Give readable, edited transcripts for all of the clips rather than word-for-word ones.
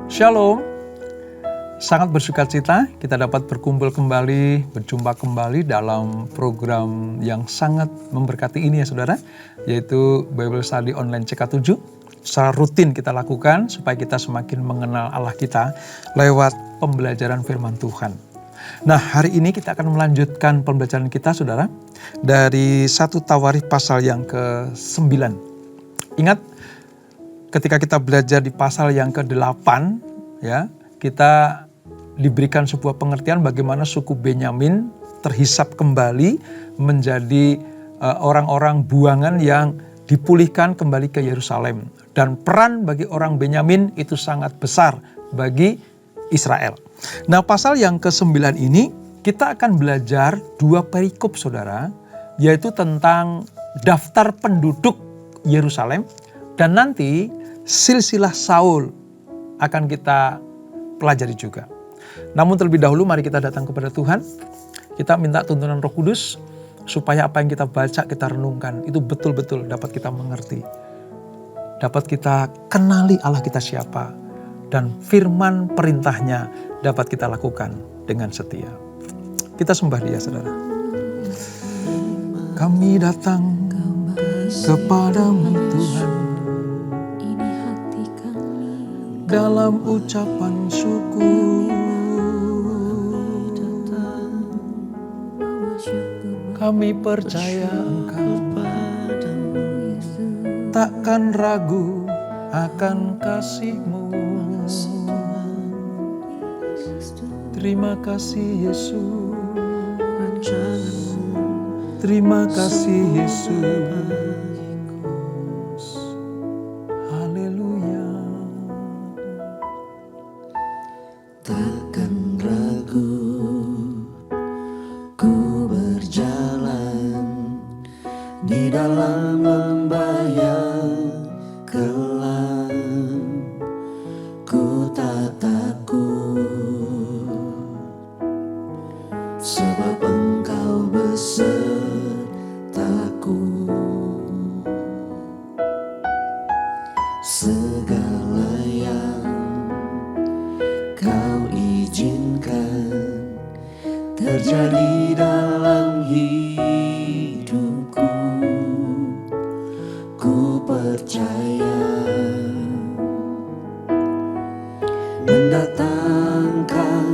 Shalom, sangat bersukacita kita dapat berkumpul kembali, berjumpa kembali dalam program yang sangat memberkati ini ya saudara, yaitu Bible Study Online CK7. Secara rutin kita lakukan supaya kita semakin mengenal Allah kita lewat pembelajaran firman Tuhan. Nah, hari ini kita akan melanjutkan pembelajaran kita saudara dari 1 Tawarikh pasal yang ke-9. Ingat, ketika kita belajar di pasal yang ke-8, ya, kita diberikan sebuah pengertian bagaimana suku Benyamin terhisap kembali menjadi orang-orang buangan yang dipulihkan kembali ke Yerusalem. Dan peran bagi orang Benyamin itu sangat besar bagi Israel. Nah, pasal yang ke-9 ini kita akan belajar 2 perikop saudara, yaitu tentang daftar penduduk Yerusalem dan nanti silsilah Saul akan kita pelajari juga. Namun terlebih dahulu mari kita datang kepada Tuhan. Kita minta tuntunan Roh Kudus supaya apa yang kita baca, kita renungkan itu betul-betul dapat kita mengerti. Dapat kita kenali Allah kita siapa. Dan firman perintahnya dapat kita lakukan dengan setia. Kita sembah Dia saudara. Kami datang kepadamu Tuhan, dalam ucapan syukur kami percaya Engkau takkan ragu akan kasih-Mu. Terima kasih Yesus, terima kasih Yesus. Haleluya. Takkan ragu ku berjalan di dalam lembah yang kelam, ku tak takut sebab Engkau besertaku. Segala yang Kau izinkan terjadi dalam hidupku, ku percaya mendatangkan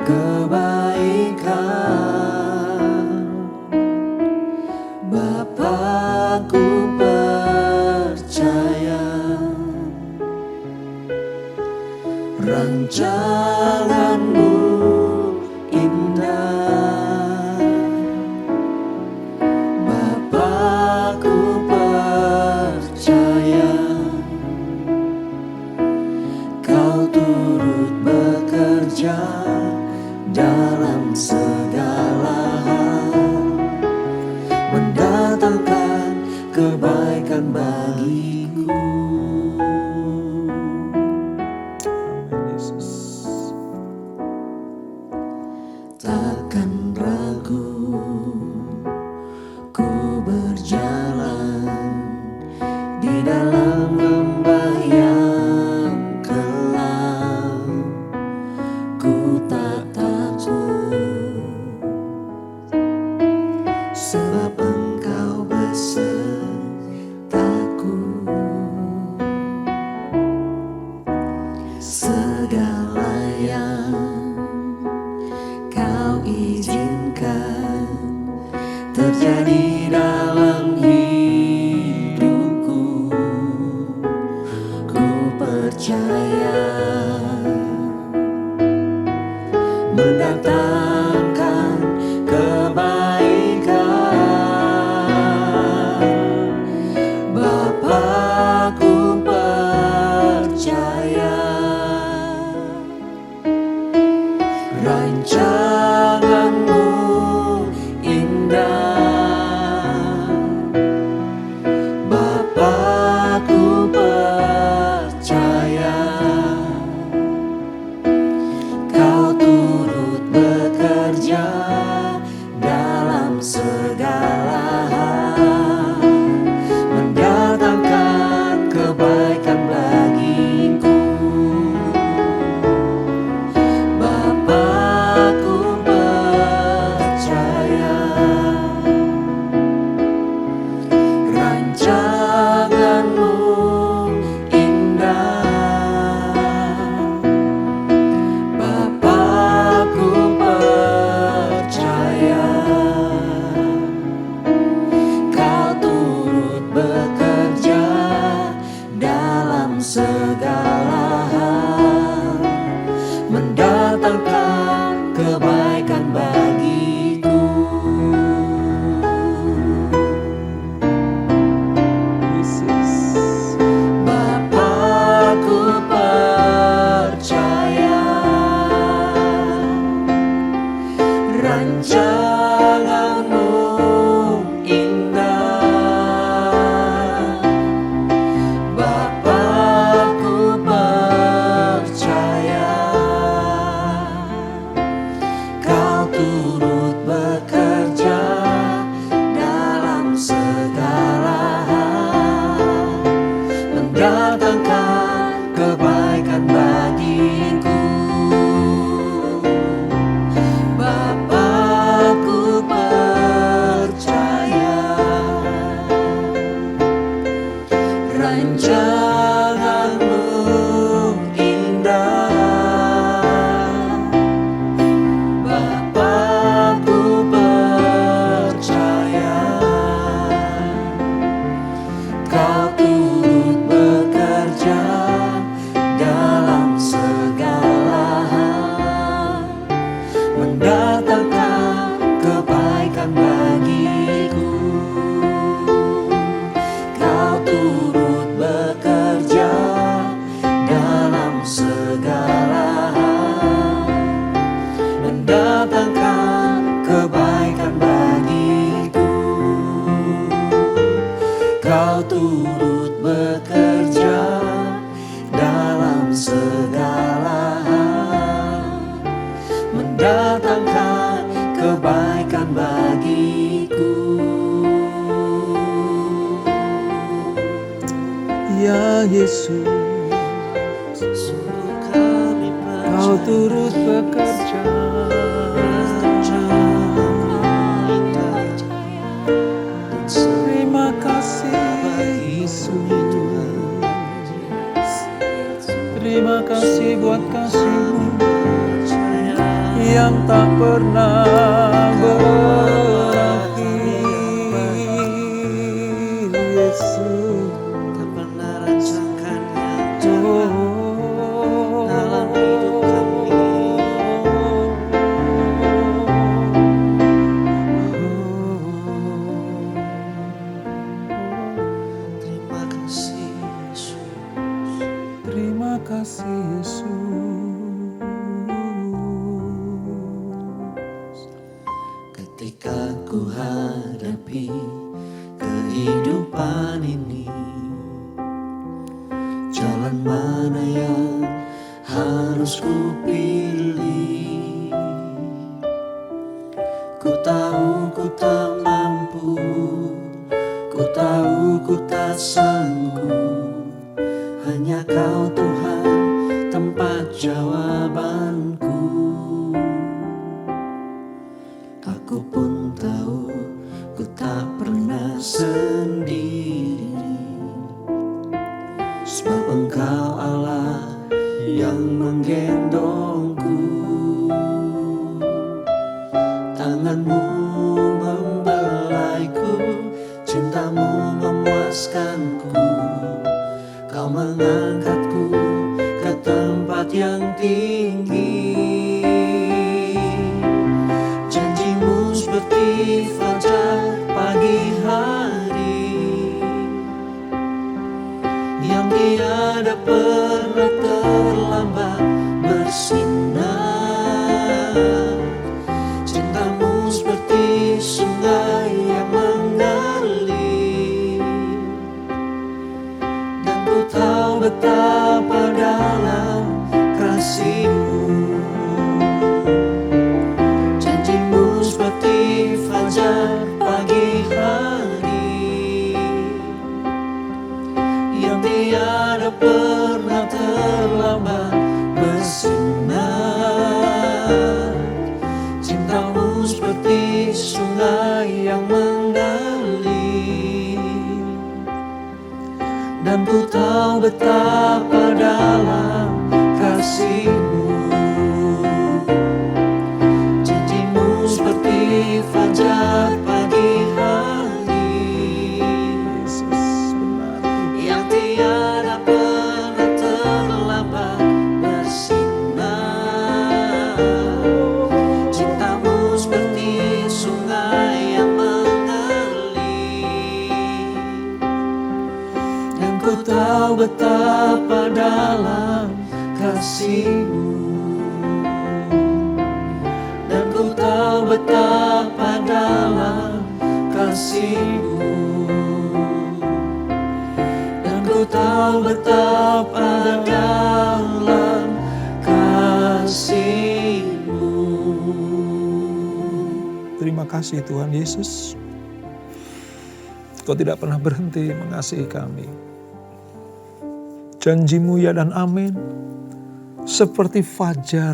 kebaikan. Bapa, ku percaya rancangan-Mu indah. Bapa, ku percaya Kau turut bekerja dalam segala hal, mendatangkan kebaikan bagiku. Takkan ragu ku berjalan di dalam lembah yang kelam, ku tak takut sebab Engkau besertaku. Segala yang Kau izinkan terjadi dalam hidupku, ku percaya mendatangkan kebaikan. Bapa, ku percaya rancangan-Mu indah. Bapa, ku percaya Kau turut bekerja dalam segala hal, mendatangkan kebaikan bagiku. segala hal, mendatangkan kebaikan bagiku. Yesus. Bapakku percaya rancanganmu indah. Bapakku percaya kau turut bekerja dalam segala hal, mendatangkan kebaikan bagiku. Bapakku percaya rancanganmu indah. Bapakku percaya kau turut bekerja dalam segala hal, mendatangkan kebaikan bagiku. Kau turut bekerja dalam segala hal, mendatangkan kebaikan bagiku. Kau turut bekerja dalam segala hal, mendatangkan kebaikan bagiku. Ya Yesus, Sungguh kami kau turut bekerja. Terima kasih Yesus. Terima kasih buat kasih-Mu yang tak pernah berakhir. Yesus. tak pernah rancangkan yang jahat dalam hidup kami. Terima kasih Yesus. Terima kasih Yesus. Ketika ku hadapi kehidupan ini, jalan mana yang harus ku pilih? Ku tahu ku tak mampu, ku tahu ku tak sanggup. Hanya Kau Tuhan tempat jawabanku. Aku pun tahu ku tak pernah sendiri, sebab Engkau Allah yang menggendongku. Tangan-Mu membelaiku, cinta-Mu memuaskanku. Kau mengangkatku ke tempat yang tinggi. Janji-Mu seperti fajar pagi hari, yang tiada pernah terlambat bersinar. Cinta-Mu seperti sungai yang mengalir, dan ku tahu betapa dalam kasih-Mu. Janji-Mu seperti fajar pagi hari, yang tiada pernah terlambat bersinar. Cinta-Mu seperti sungai yang mengalir, dan ku tahu betapa dalam kasih-Mu. Janji-Mu seperti fajar pagi hari, Yesus benar. yang tiada pernah terlambat kasih-Mu, dan Ku tahu betapa dalam kasih-Mu, dan Ku tahu betapa dalam kasih-Mu. Terima kasih Tuhan Yesus. Kau tidak pernah berhenti mengasihi kami. Janji-Mu ya dan amin. Seperti fajar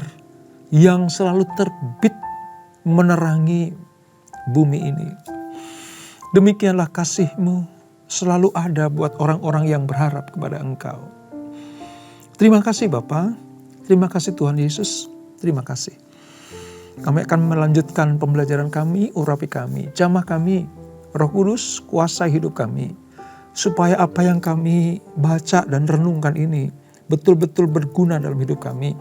yang selalu terbit menerangi bumi ini. Demikianlah kasih-Mu selalu ada buat orang-orang yang berharap kepada Engkau. Terima kasih Bapa. Terima kasih Tuhan Yesus. Terima kasih. Kami akan melanjutkan pembelajaran kami, urapi kami, jamah kami. Roh Kudus, kuasai hidup kami. Supaya apa yang kami baca dan renungkan ini betul-betul berguna dalam hidup kami.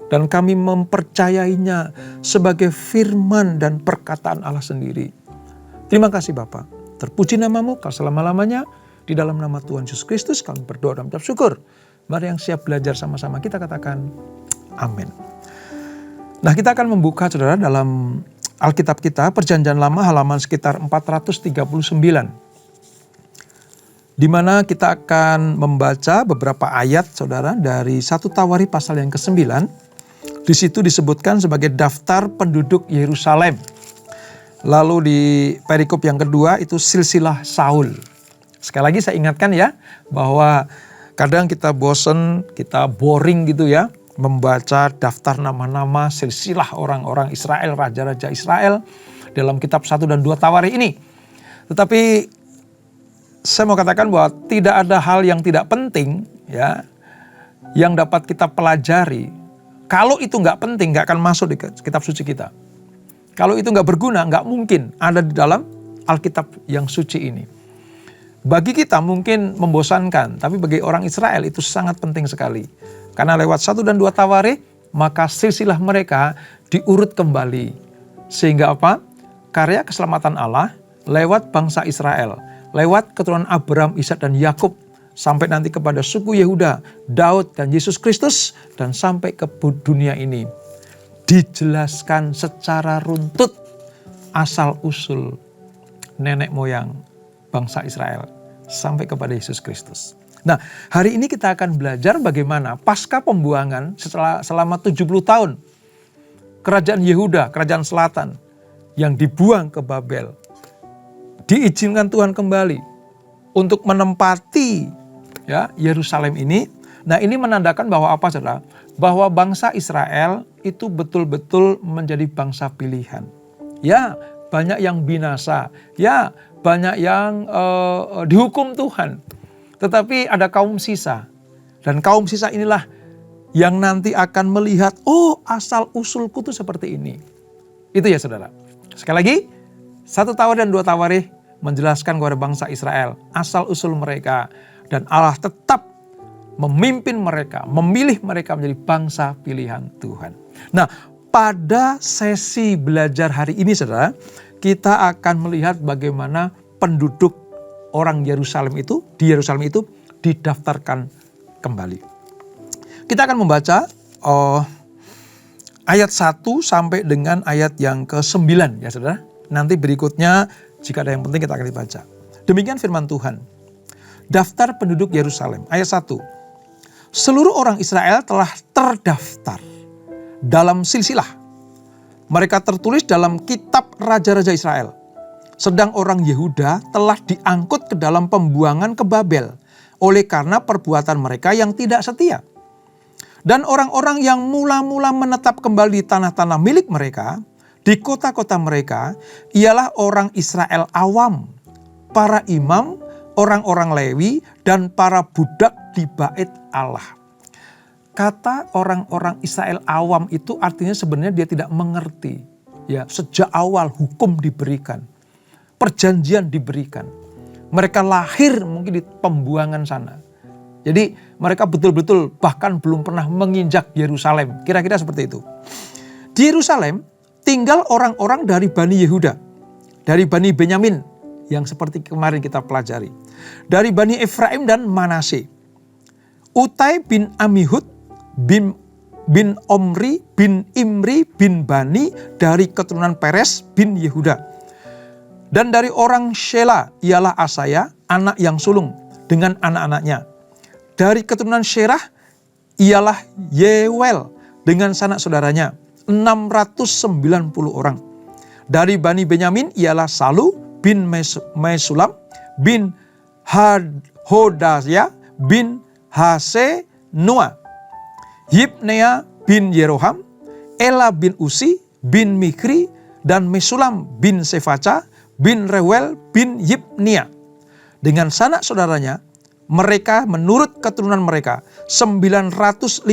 Dan kami mempercayainya sebagai firman dan perkataan Allah sendiri. Terima kasih Bapa. Terpuji nama-Mu kau selama-lamanya. Di dalam nama Tuhan Yesus Kristus kami berdoa dan mengucap syukur. Mari yang siap belajar sama-sama kita katakan amin. Nah, kita akan membuka saudara dalam Alkitab kita, Perjanjian Lama halaman sekitar 439. Di mana kita akan membaca beberapa ayat saudara dari 1 Tawarikh pasal yang ke-9. Di situ disebutkan sebagai daftar penduduk Yerusalem. Lalu di perikop yang kedua itu silsilah Saul. Sekali lagi saya ingatkan ya bahwa kadang kita bosen, kita boring gitu ya. Membaca daftar nama-nama silsilah orang-orang Israel, raja-raja Israel dalam kitab 1 dan 2 Tawarikh ini. Tetapi saya mau katakan bahwa tidak ada hal yang tidak penting ya yang dapat kita pelajari. Kalau itu nggak penting, nggak akan masuk di kitab suci kita. Kalau itu nggak berguna, nggak mungkin ada di dalam Alkitab yang suci ini. Bagi kita mungkin membosankan, tapi bagi orang Israel itu sangat penting sekali. Karena lewat 1 dan 2 Tawarikh, maka silsilah mereka diurut kembali. Sehingga apa? Karya keselamatan Allah lewat bangsa Israel, lewat keturunan Abraham, Ishak dan Yakub, sampai nanti kepada suku Yehuda, Daud dan Yesus Kristus, dan sampai ke dunia ini. Dijelaskan secara runtut asal-usul nenek moyang bangsa Israel sampai kepada Yesus Kristus. Nah, hari ini kita akan belajar bagaimana pasca pembuangan selama 70 tahun kerajaan Yehuda, kerajaan selatan yang dibuang ke Babel. Diizinkan Tuhan kembali untuk menempati ya Yerusalem ini. Nah, ini menandakan bahwa apa saudara? Bahwa bangsa Israel itu betul-betul menjadi bangsa pilihan. Ya, banyak yang binasa. Ya, banyak yang dihukum Tuhan. Tetapi ada kaum sisa. Dan kaum sisa inilah yang nanti akan melihat, oh asal usulku tuh seperti ini. Itu ya saudara. Sekali lagi, 1 Tawarikh dan 2 Tawarikh menjelaskan kepada bangsa Israel asal usul mereka. Dan Allah tetap memimpin mereka, memilih mereka menjadi bangsa pilihan Tuhan. Nah, pada sesi belajar hari ini saudara, kita akan melihat bagaimana penduduk orang Yerusalem itu, di Yerusalem itu didaftarkan kembali. Kita akan membaca ayat 1 sampai dengan ayat yang ke-9 ya saudara. Nanti berikutnya jika ada yang penting kita akan dibaca. Demikian firman Tuhan. Daftar penduduk Yerusalem. Ayat 1. Seluruh orang Israel telah terdaftar dalam silsilah. Mereka tertulis dalam kitab raja-raja Israel. Sedang orang Yehuda telah diangkut ke dalam pembuangan ke Babel oleh karena perbuatan mereka yang tidak setia. Dan orang-orang yang mula-mula menetap kembali di tanah-tanah milik mereka, di kota-kota mereka, ialah orang Israel awam, para imam, orang-orang Lewi, dan para budak di bait Allah. Kata orang-orang Israel awam itu artinya sebenarnya dia tidak mengerti. Ya, sejak awal hukum diberikan. Perjanjian diberikan. Mereka lahir mungkin di pembuangan sana. Jadi mereka betul-betul bahkan belum pernah menginjak Yerusalem. Kira-kira seperti itu. Di Yerusalem tinggal orang-orang dari Bani Yehuda. Dari Bani Benyamin yang seperti kemarin kita pelajari. Dari Bani Efraim dan Manase. Utai bin Amihud bin bin Omri bin Imri bin Bani dari keturunan Peres bin Yehuda. Dan dari orang Shela ialah Asaya, anak yang sulung dengan anak-anaknya. Dari keturunan Sherah ialah Yewel dengan sanak saudaranya, 690 orang. Dari Bani Benyamin ialah Salu bin Mesulam bin Hodaya bin Hasenoa, Yibnea bin Yeroham, Ela bin Usi bin Mikri, dan Mesulam bin Sefaca bin Rewel bin Yibnia. Dengan sanak saudaranya, mereka menurut keturunan mereka 956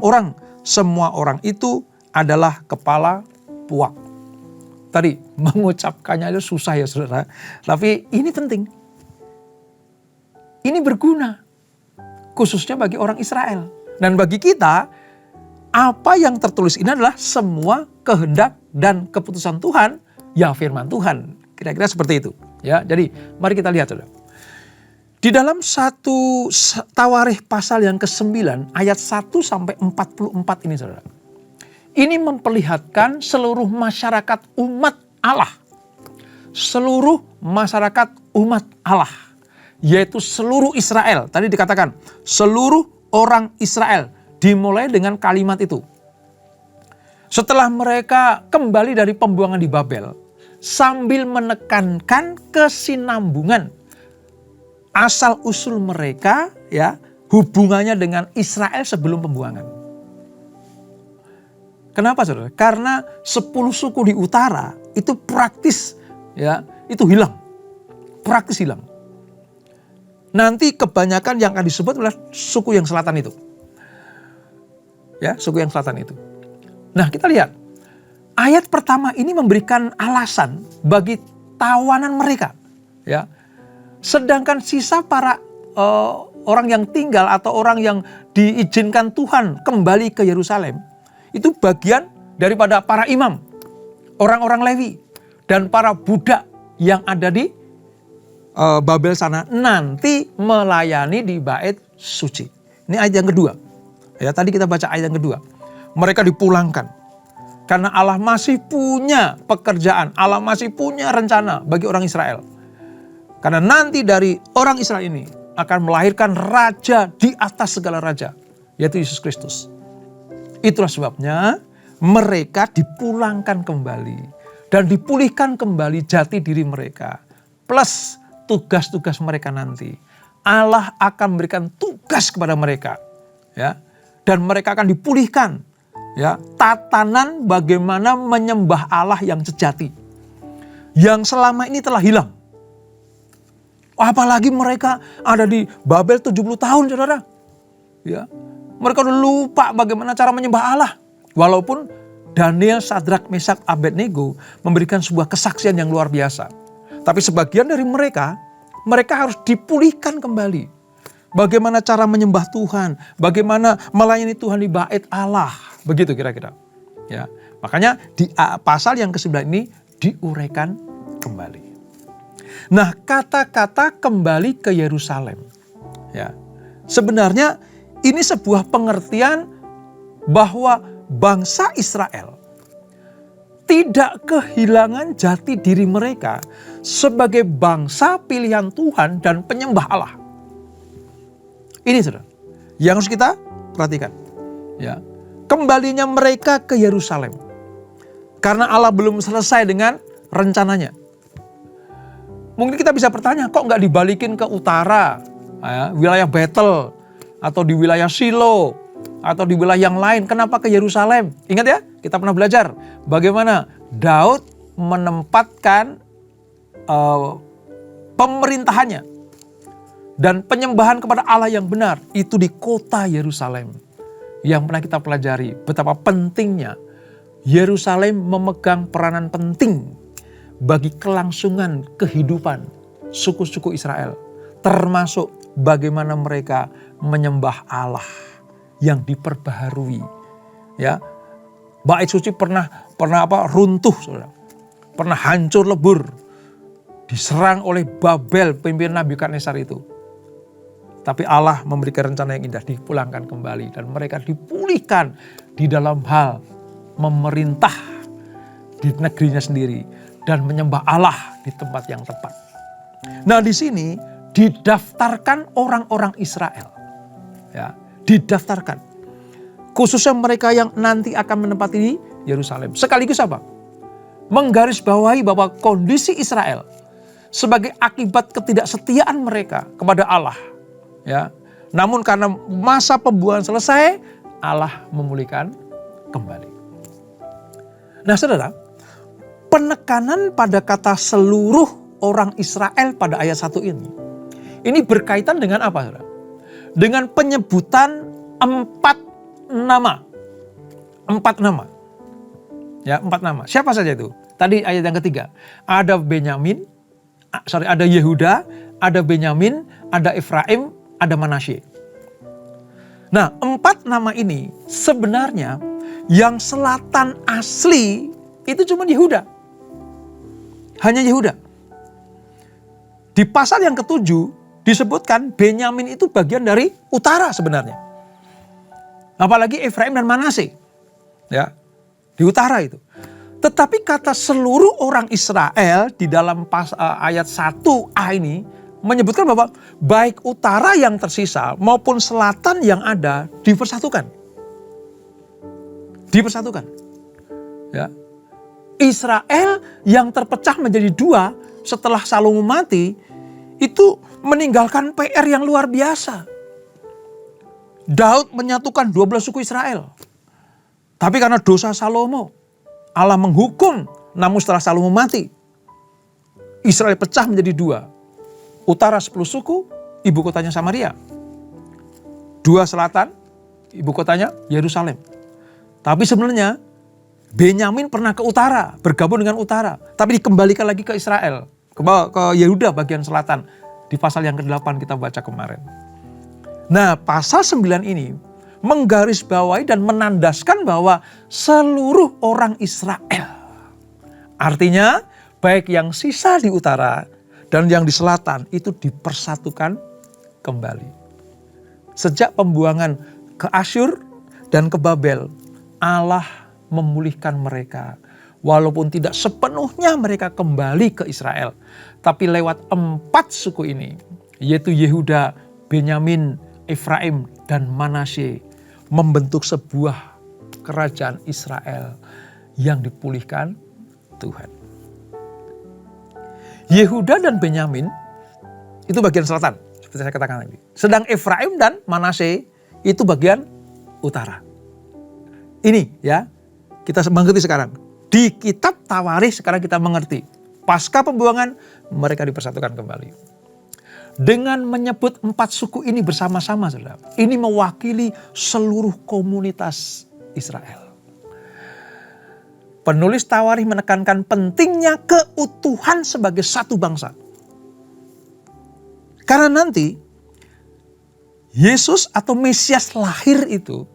orang. Semua orang itu adalah kepala puak. Tadi mengucapkannya itu susah ya saudara, tapi ini penting. Ini berguna, khususnya bagi orang Israel. Dan bagi kita, apa yang tertulis ini adalah semua kehendak dan keputusan Tuhan, ya firman Tuhan. Kira-kira seperti itu. Ya, jadi mari kita lihat saudara. Di dalam 1 Tawarikh pasal yang ke-9 ayat 1 sampai 44 ini saudara. Ini memperlihatkan seluruh masyarakat umat Allah. Seluruh masyarakat umat Allah. Yaitu seluruh Israel. Tadi dikatakan seluruh orang Israel. Dimulai dengan kalimat itu. Setelah mereka kembali dari pembuangan di Babel. Sambil menekankan kesinambungan. Asal-usul mereka ya hubungannya dengan Israel sebelum pembuangan. Kenapa saudara? Karena 10 suku di utara itu praktis ya, itu hilang. Praktis hilang. Nanti kebanyakan yang akan disebut adalah suku yang selatan itu. Ya, suku yang selatan itu. Nah, kita lihat. Ayat pertama ini memberikan alasan bagi tawanan mereka, ya. Sedangkan sisa para orang yang tinggal atau orang yang diizinkan Tuhan kembali ke Yerusalem, itu bagian daripada para imam, orang-orang Lewi, dan para budak yang ada di Babel sana nanti melayani di bait suci. Ini ayat yang kedua. Ya, tadi kita baca ayat yang kedua. Mereka dipulangkan. Karena Allah masih punya pekerjaan, Allah masih punya rencana bagi orang Israel. Karena nanti dari orang Israel ini akan melahirkan raja di atas segala raja, yaitu Yesus Kristus. Itulah sebabnya mereka dipulangkan kembali dan dipulihkan kembali jati diri mereka. Plus tugas-tugas mereka nanti. Allah akan memberikan tugas kepada mereka. Ya, dan mereka akan dipulihkan. Ya, tatanan bagaimana menyembah Allah yang sejati. Yang selama ini telah hilang. Apalagi mereka ada di Babel 70 tahun saudara. Ya, mereka udah lupa bagaimana cara menyembah Allah. Walaupun Daniel, Sadrak, Mesak, Abednego memberikan sebuah kesaksian yang luar biasa. Tapi sebagian dari mereka harus dipulihkan kembali. Bagaimana cara menyembah Tuhan, bagaimana melayani Tuhan di bait Allah. Begitu kira-kira. Ya, makanya di pasal yang ke-9 ini diuraikan kembali. Nah, kata-kata kembali ke Yerusalem. Ya. Sebenarnya ini sebuah pengertian bahwa bangsa Israel tidak kehilangan jati diri mereka sebagai bangsa pilihan Tuhan dan penyembah Allah. Ini saudara, yang harus kita perhatikan. Ya. Kembalinya mereka ke Yerusalem. Karena Allah belum selesai dengan rencananya. Mungkin kita bisa bertanya, kok nggak dibalikin ke utara, ya, wilayah Betel, atau di wilayah Shilo, atau di wilayah yang lain, kenapa ke Yerusalem? Ingat ya, kita pernah belajar bagaimana Daud menempatkan pemerintahannya dan penyembahan kepada Allah yang benar, itu di kota Yerusalem. Yang pernah kita pelajari betapa pentingnya Yerusalem memegang peranan penting bagi kelangsungan kehidupan suku-suku Israel. Termasuk bagaimana mereka menyembah Allah yang diperbaharui. Ya, bait suci pernah runtuh, saudara. Pernah hancur lebur. Diserang oleh Babel, pimpinan Nebukadnezar itu. Tapi Allah memberikan rencana yang indah, dipulangkan kembali. Dan mereka dipulihkan di dalam hal memerintah di negerinya sendiri. Dan menyembah Allah di tempat yang tepat. Nah di sini didaftarkan orang-orang Israel. Ya, didaftarkan. Khususnya mereka yang nanti akan menempati Yerusalem. Sekaligus apa? Menggarisbawahi bahwa kondisi Israel sebagai akibat ketidaksetiaan mereka kepada Allah. Ya, namun karena masa pembuangan selesai, Allah memulihkan kembali. Nah saudara, penekanan pada kata seluruh orang Israel pada ayat 1 ini berkaitan dengan apa saudara? Dengan penyebutan 4 nama. 4 nama. Ya, 4 nama. Siapa saja itu? Tadi ayat yang ketiga. Ada ada Yehuda, ada Benyamin, ada Efraim, ada Manasye. Nah, 4 nama ini sebenarnya yang selatan asli itu cuma Yehuda. Hanya Yehuda. Di pasal yang ke-7 disebutkan Benyamin itu bagian dari utara sebenarnya. Apalagi Efraim dan Manasye. Ya, di utara itu. Tetapi kata seluruh orang Israel di dalam ayat 1a ini menyebutkan bahwa baik utara yang tersisa maupun selatan yang ada dipersatukan. Dipersatukan. Ya. Israel yang terpecah menjadi 2 setelah Salomo mati itu meninggalkan PR yang luar biasa. Daud menyatukan 12 suku Israel. Tapi karena dosa Salomo, Allah menghukum. Namun setelah Salomo mati, Israel pecah menjadi 2. Utara 10 suku, ibu kotanya Samaria. 2 selatan, ibu kotanya Yerusalem. Tapi sebenarnya Benyamin pernah ke utara, bergabung dengan utara. Tapi dikembalikan lagi ke Israel, ke Yehuda bagian selatan. Di pasal yang ke-8 kita baca kemarin. Nah pasal 9 ini menggarisbawahi dan menandaskan bahwa seluruh orang Israel. Artinya baik yang sisa di utara dan yang di selatan itu dipersatukan kembali. Sejak pembuangan ke Asyur dan ke Babel, Allah memulihkan mereka. Walaupun tidak sepenuhnya mereka kembali ke Israel. Tapi lewat 4 suku ini, yaitu Yehuda, Benyamin, Efraim, dan Manasye, membentuk sebuah kerajaan Israel yang dipulihkan Tuhan. Yehuda dan Benyamin itu bagian selatan, seperti saya katakan tadi. Sedang Efraim dan Manasye itu bagian utara. Ini ya, kita mengerti sekarang. Di kitab Tawarikh sekarang kita mengerti. Pasca pembuangan mereka dipersatukan kembali. Dengan menyebut 4 suku ini bersama-sama, saudara. Ini mewakili seluruh komunitas Israel. Penulis Tawarikh menekankan pentingnya keutuhan sebagai satu bangsa. Karena nanti Yesus atau Mesias lahir itu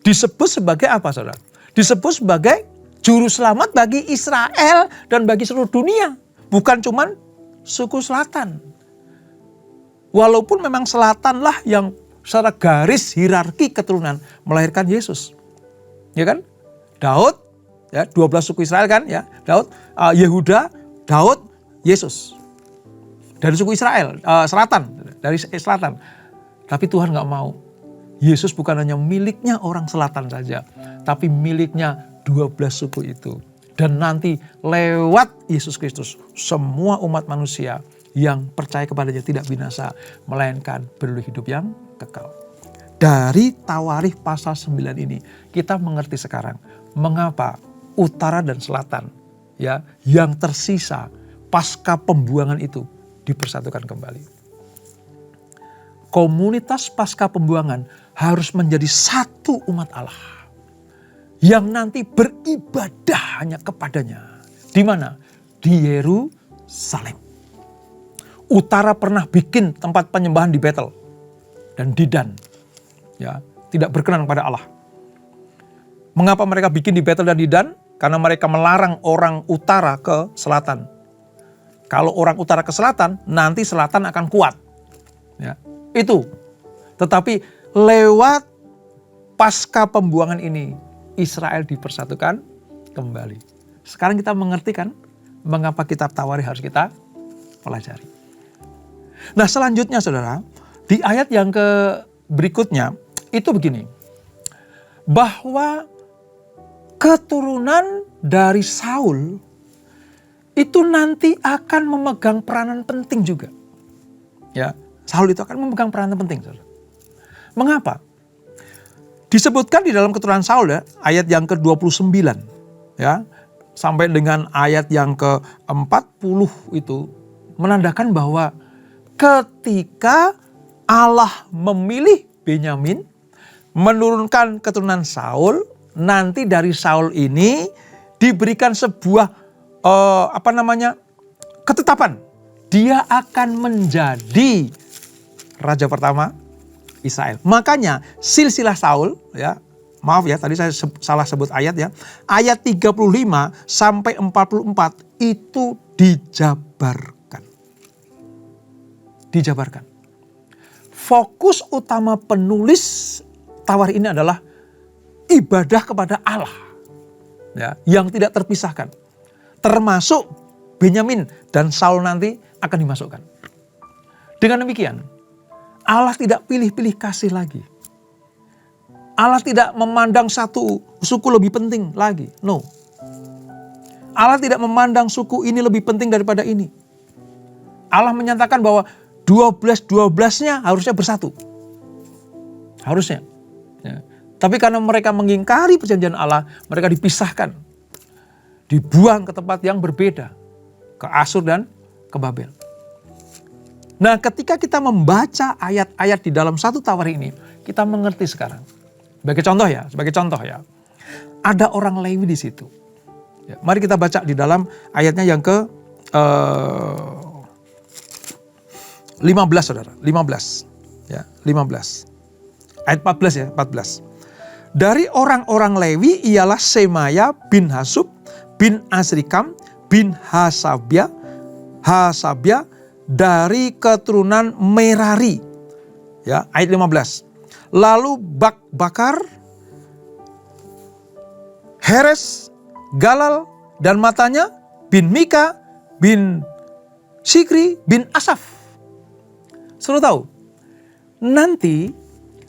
disebut sebagai apa, saudara? Disebut sebagai juru selamat bagi Israel dan bagi seluruh dunia. Bukan cuman suku selatan. Walaupun memang selatanlah yang secara garis hierarki keturunan melahirkan Yesus. Ya kan? Daud, ya 12 suku Israel kan, ya. Daud, Yehuda, Daud, Yesus. Dari suku Israel, dari selatan. Tapi Tuhan gak mau. Yesus bukan hanya miliknya orang selatan saja, tapi miliknya 12 suku itu. Dan nanti lewat Yesus Kristus, semua umat manusia yang percaya kepadanya tidak binasa, melainkan beroleh hidup yang kekal. Dari Tawarikh pasal 9 ini, kita mengerti sekarang mengapa utara dan selatan ya yang tersisa pasca pembuangan itu dipersatukan kembali. Komunitas pasca pembuangan harus menjadi satu umat Allah yang nanti beribadah hanya kepadanya. Di mana? Di Yerusalem. Utara pernah bikin tempat penyembahan di Betel dan di Dan. Ya, tidak berkenan kepada Allah. Mengapa mereka bikin di Betel dan di Dan? Karena mereka melarang orang utara ke selatan. Kalau orang utara ke selatan, nanti selatan akan kuat. Ya. Itu. Tetapi lewat pasca pembuangan ini, Israel dipersatukan kembali. Sekarang kita mengerti kan mengapa kitab Tawarikh harus kita pelajari. Nah selanjutnya saudara, di ayat yang berikutnya itu begini. Bahwa keturunan dari Saul itu nanti akan memegang peranan penting juga. Ya, Saul itu akan memegang peranan penting. Saudara. Mengapa? Disebutkan di dalam keturunan Saul ya, ayat yang ke-29 ya, sampai dengan ayat yang ke-40 itu menandakan bahwa ketika Allah memilih Benyamin, menurunkan keturunan Saul, nanti dari Saul ini diberikan sebuah ketetapan. Dia akan menjadi raja pertama Israel. Makanya silsilah Saul ya, maaf ya tadi saya salah sebut ayat ya. Ayat 35 sampai 44 itu dijabarkan. Dijabarkan. Fokus utama penulis Tawarikh ini adalah ibadah kepada Allah. Ya, yang tidak terpisahkan. Termasuk Benyamin dan Saul nanti akan dimasukkan. Dengan demikian, Allah tidak pilih-pilih kasih lagi. Allah tidak memandang satu suku lebih penting lagi. No. Allah tidak memandang suku ini lebih penting daripada ini. Allah menyatakan bahwa 12-12-nya harusnya bersatu. Harusnya. Ya. Tapi karena mereka mengingkari perjanjian Allah, mereka dipisahkan. Dibuang ke tempat yang berbeda. Ke Asyur dan ke Babel. Nah ketika kita membaca ayat-ayat di dalam satu Tawarikh ini, kita mengerti sekarang. Sebagai contoh ya. Ada orang Lewi di situ. Ya, mari kita baca di dalam ayatnya yang ke 15 saudara. 15. Ya, 15. Ayat 14 ya, 14. Dari orang-orang Lewi ialah Semaya bin Hasub bin Azrikam bin Hasabia dari keturunan Merari. Ya, ayat 15. Lalu Bakar, Heres, Galal dan matanya bin Mika bin Sikri bin Asaf. Suruh tahu, nanti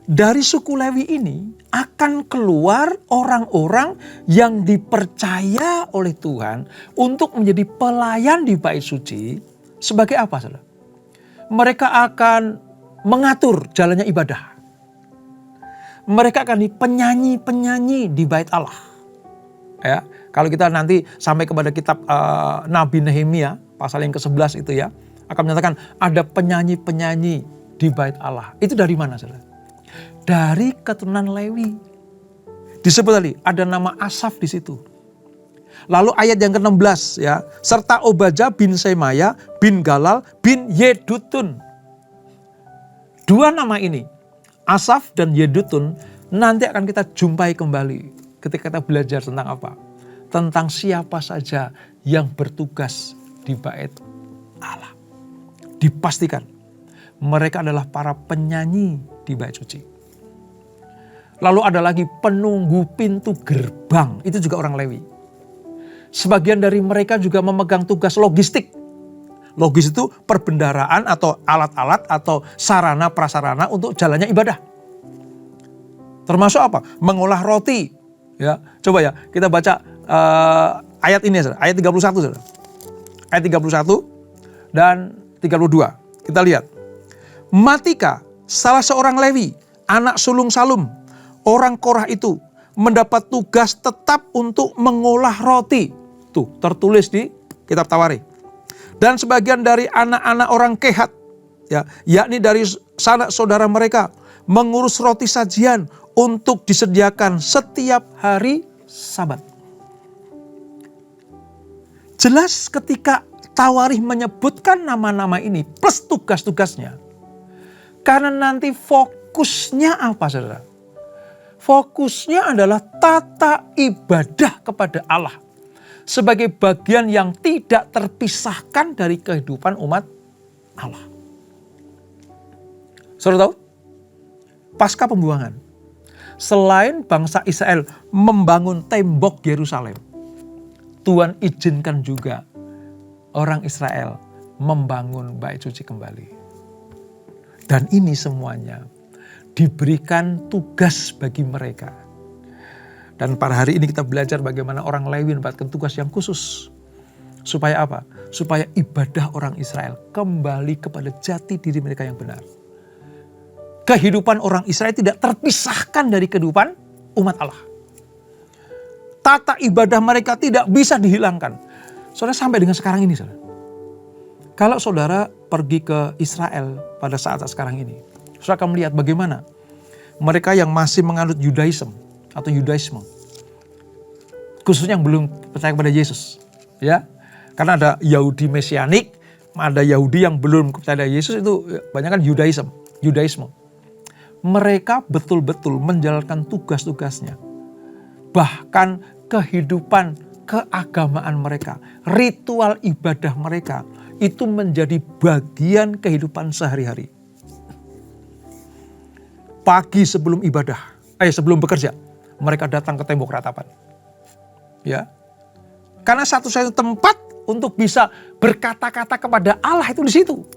dari suku Lewi ini akan keluar orang-orang yang dipercaya oleh Tuhan untuk menjadi pelayan di bait suci. Sebagai apa, saudara? Mereka akan mengatur jalannya ibadah. Mereka akan penyanyi-penyanyi di bait Allah. Ya, kalau kita nanti sampai kepada kitab Nabi Nehemia pasal yang ke-11 itu ya, akan menyatakan ada penyanyi-penyanyi di bait Allah. Itu dari mana, saudara? Dari keturunan Lewi. Disebut tadi ada nama Asaf di situ. Lalu ayat yang ke-16 ya, serta Obadja bin Semaya bin Galal bin Yedutun. Dua nama ini, Asaf dan Yedutun, nanti akan kita jumpai kembali ketika kita belajar tentang apa? Tentang siapa saja yang bertugas di bait Allah. Dipastikan mereka adalah para penyanyi di bait suci. Lalu ada lagi penunggu pintu gerbang, itu juga orang Lewi. Sebagian dari mereka juga memegang tugas logistik. Logis itu perbendaharaan atau alat-alat atau sarana prasarana untuk jalannya ibadah. Termasuk apa? Mengolah roti. Ya, coba ya kita baca ayat ini, ayat 31. Saudara. Ayat 31 dan 32. Kita lihat. Matika, salah seorang Lewi, anak sulung Salum, orang Korah itu mendapat tugas tetap untuk mengolah roti. Tuh, tertulis di kitab Tawarikh. Dan sebagian dari anak-anak orang Kehat, ya, yakni dari sanak saudara mereka, mengurus roti sajian untuk disediakan setiap hari Sabat. Jelas ketika Tawarikh menyebutkan nama-nama ini plus tugas-tugasnya. Karena nanti fokusnya apa, saudara? Fokusnya adalah tata ibadah kepada Allah. Sebagai bagian yang tidak terpisahkan dari kehidupan umat Allah. Saudara tahu? Pasca pembuangan, selain bangsa Israel membangun tembok Yerusalem, Tuhan izinkan juga orang Israel membangun bait suci kembali. Dan ini semuanya diberikan tugas bagi mereka. Dan pada hari ini kita belajar bagaimana orang Lewi mendapatkan tugas yang khusus. Supaya apa? Supaya ibadah orang Israel kembali kepada jati diri mereka yang benar. Kehidupan orang Israel tidak terpisahkan dari kehidupan umat Allah. Tata ibadah mereka tidak bisa dihilangkan. Saudara, sampai dengan sekarang ini, saudara. Kalau saudara pergi ke Israel pada saat sekarang ini, saudara akan melihat bagaimana mereka yang masih menganut Yudaism atau Yudaisme, khususnya yang belum percaya kepada Yesus, ya, karena ada Yahudi Mesianik, ada Yahudi yang belum percaya Yesus, itu banyak kan Yudaisme. Mereka betul-betul menjalankan tugas-tugasnya, bahkan kehidupan keagamaan mereka, ritual ibadah mereka itu menjadi bagian kehidupan sehari-hari. Pagi sebelum sebelum bekerja, mereka datang ke tembok ratapan. Ya. Karena satu-satunya tempat untuk bisa berkata-kata kepada Allah itu di situ.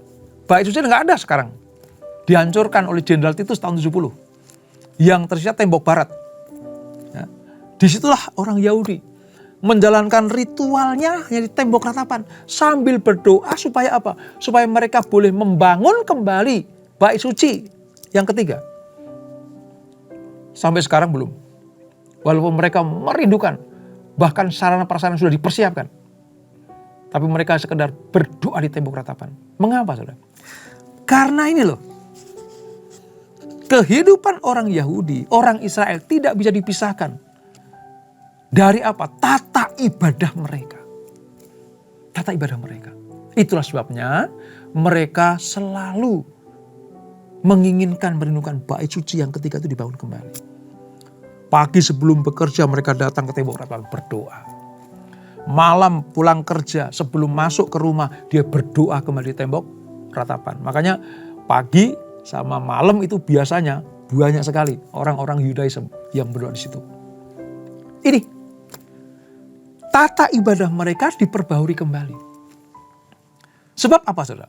Bait suci enggak ada sekarang. Dihancurkan oleh Jenderal Titus tahun 70. Yang tersisa tembok barat. Ya. Disitulah orang Yahudi menjalankan ritualnya di tembok ratapan sambil berdoa supaya apa? Supaya mereka boleh membangun kembali bait suci yang ketiga. Sampai sekarang belum. Walaupun mereka merindukan, bahkan sarana prasarana sudah dipersiapkan. Tapi mereka sekedar berdoa di tembok ratapan. Mengapa, saudara? Karena ini loh. Kehidupan orang Yahudi, orang Israel tidak bisa dipisahkan. Dari apa? Tata ibadah mereka. Tata ibadah mereka. Itulah sebabnya mereka selalu menginginkan, merindukan bait suci yang ketiga itu dibangun kembali. Pagi sebelum bekerja mereka datang ke tembok ratapan berdoa. Malam pulang kerja sebelum masuk ke rumah dia berdoa kembali di tembok ratapan. Makanya pagi sama malam itu biasanya banyak sekali orang-orang Yudaism yang berdoa di situ. Ini tata ibadah mereka diperbaharui kembali. Sebab apa, saudara?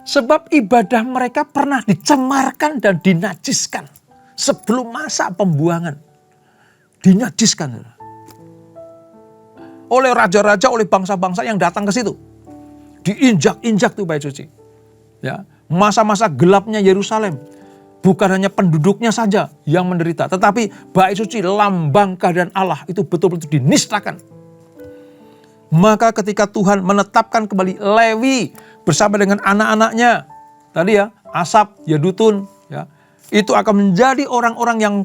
Sebab ibadah mereka pernah dicemarkan dan dinajiskan sebelum masa pembuangan. Dinajiskan, saudara. Oleh raja-raja, oleh bangsa-bangsa yang datang ke situ. Diinjak-injak tuh bait suci. Ya, masa-masa gelapnya Yerusalem. Bukan hanya penduduknya saja yang menderita, tetapi bait suci lambang kehadiran Allah itu betul-betul dinistakan. Maka ketika Tuhan menetapkan kembali Lewi bersama dengan anak-anaknya, tadi ya, Asap, Yedutun, ya, itu akan menjadi orang-orang yang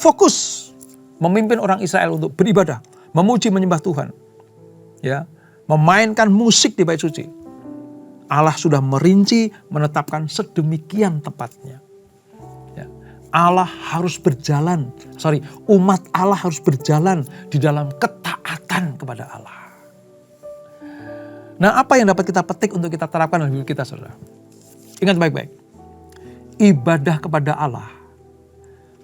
fokus memimpin orang Israel untuk beribadah, memuji menyembah Tuhan. Ya, memainkan musik di bait suci. Allah sudah merinci, menetapkan sedemikian tepatnya. Ya, umat Allah harus berjalan di dalam ketaatan kepada Allah. Nah, apa yang dapat kita petik untuk kita terapkan dalam hidup kita, saudara? Ingat baik-baik. Ibadah kepada Allah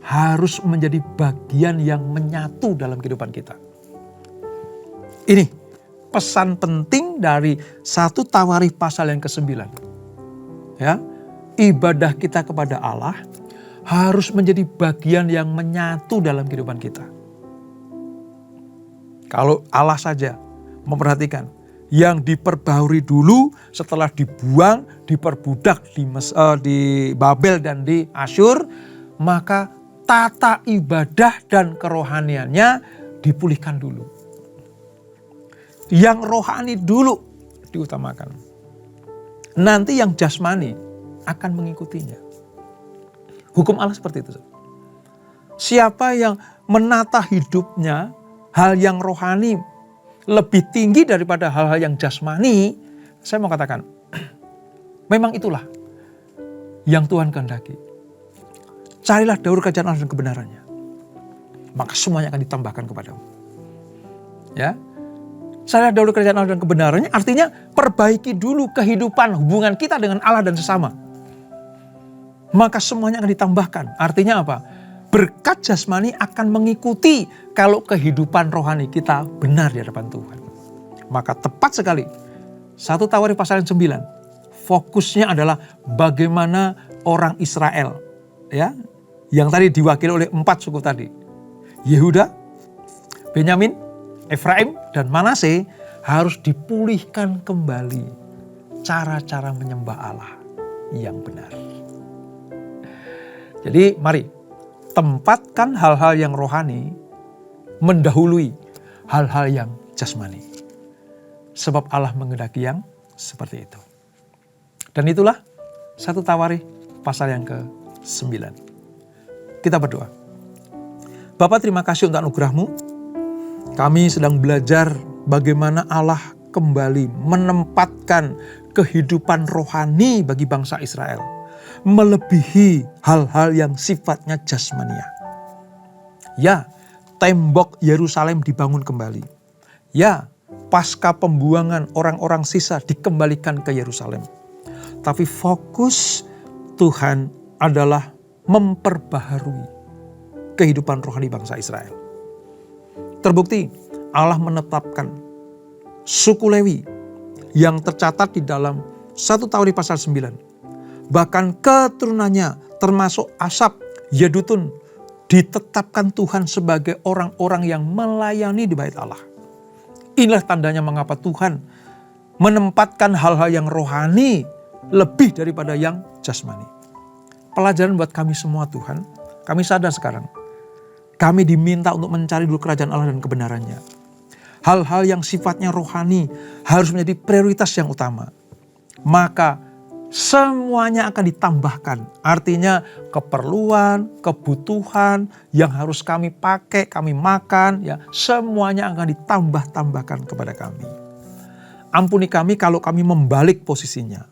harus menjadi bagian yang menyatu dalam kehidupan kita. Ini pesan penting dari 1 Tawarikh pasal yang ke-9. Ya, ibadah kita kepada Allah harus menjadi bagian yang menyatu dalam kehidupan kita. Kalau Allah saja memperhatikan yang diperbaharui dulu setelah dibuang, diperbudak di Babel dan di Asyur, maka tata ibadah dan kerohaniannya dipulihkan dulu. Yang rohani dulu diutamakan. Nanti yang jasmani akan mengikutinya. Hukum Allah seperti itu. Siapa yang menata hidupnya hal yang rohani lebih tinggi daripada hal-hal yang jasmani, saya mau katakan, memang itulah yang Tuhan kehendaki. Carilah dahulu kerajaan Allah dan kebenarannya, maka semuanya akan ditambahkan kepadamu. Ya, carilah dahulu kerajaan Allah dan kebenarannya, artinya perbaiki dulu kehidupan hubungan kita dengan Allah dan sesama. maka semuanya akan ditambahkan. Artinya apa? Berkat jasmani akan mengikuti kalau kehidupan rohani kita benar di hadapan Tuhan. Maka tepat sekali 1 Tawarikh pasal yang 9. Fokusnya adalah bagaimana orang Israel, ya, yang tadi diwakili oleh 4 suku tadi. Yehuda, Benyamin, Efraim, dan Manase harus dipulihkan kembali cara-cara menyembah Allah yang benar. Jadi mari tempatkan hal-hal yang rohani mendahului hal-hal yang jasmani. Sebab Allah menghendaki yang seperti itu. Dan itulah 1 Tawarikh pasal yang ke-9. Kita berdoa. Bapa, terima kasih untuk anugerah-Mu. Kami sedang belajar bagaimana Allah kembali menempatkan kehidupan rohani bagi bangsa Israel melebihi hal-hal yang sifatnya jasmania. Ya, tembok Yerusalem dibangun kembali. Ya, pasca pembuangan orang-orang sisa dikembalikan ke Yerusalem. Tapi fokus Tuhan adalah memperbaharui kehidupan rohani bangsa Israel. Terbukti Allah menetapkan suku Lewi yang tercatat di dalam 1 Tawarikh pasal 9. Bahkan keturunannya termasuk Asap, Yedutun ditetapkan Tuhan sebagai orang-orang yang melayani di bait Allah. Inilah tandanya mengapa Tuhan menempatkan hal-hal yang rohani lebih daripada yang jasmani. Pelajaran buat kami semua Tuhan, kami sadar sekarang. Kami diminta untuk mencari dulu kerajaan Allah dan kebenarannya. Hal-hal yang sifatnya rohani harus menjadi prioritas yang utama. Maka semuanya akan ditambahkan. Artinya keperluan, kebutuhan yang harus kami pakai, kami makan, ya semuanya akan ditambah-tambahkan kepada kami. Ampuni kami kalau kami membalik posisinya.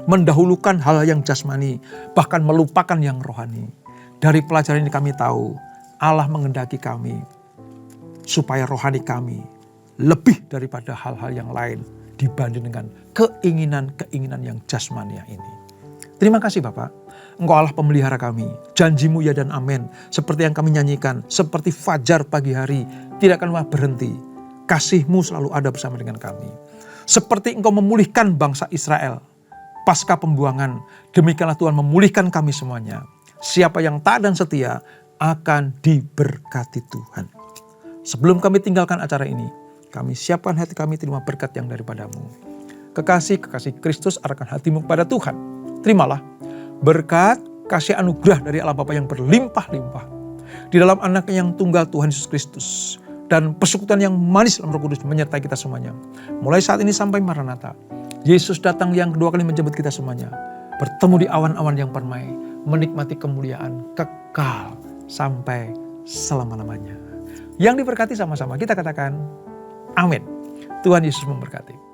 Mendahulukan hal yang jasmani, bahkan melupakan yang rohani. Dari pelajaran ini kami tahu Allah menghendaki kami supaya rohani kami lebih daripada hal-hal yang lain dibanding dengan keinginan-keinginan yang jasmania ini. Terima kasih Bapak. Engkau Allah pemelihara kami. Janji-Mu ya dan amin. Seperti yang kami nyanyikan. Seperti fajar pagi hari. Tidak akan berhenti. Kasih-Mu selalu ada bersama dengan kami. Seperti Engkau memulihkan bangsa Israel pasca pembuangan. Demikianlah Tuhan memulihkan kami semuanya. Siapa yang taat dan setia akan diberkati Tuhan. Sebelum kami tinggalkan acara ini, kami siapkan hati kami terima berkat yang daripada-Mu. Kekasih Kristus arahkan hatimu kepada Tuhan. Terimalah berkat, kasih anugerah dari Allah Bapa yang berlimpah-limpah. Di dalam Anaknya yang tunggal Tuhan Yesus Kristus. Dan persekutuan yang manis dalam Roh Kudus menyertai kita semuanya. Mulai saat ini sampai Maranatha. Yesus datang yang kedua kali menjemput kita semuanya. Bertemu di awan-awan yang permai. Menikmati kemuliaan kekal sampai selama-lamanya. Yang diberkati sama-sama kita katakan amin. Tuhan Yesus memberkati.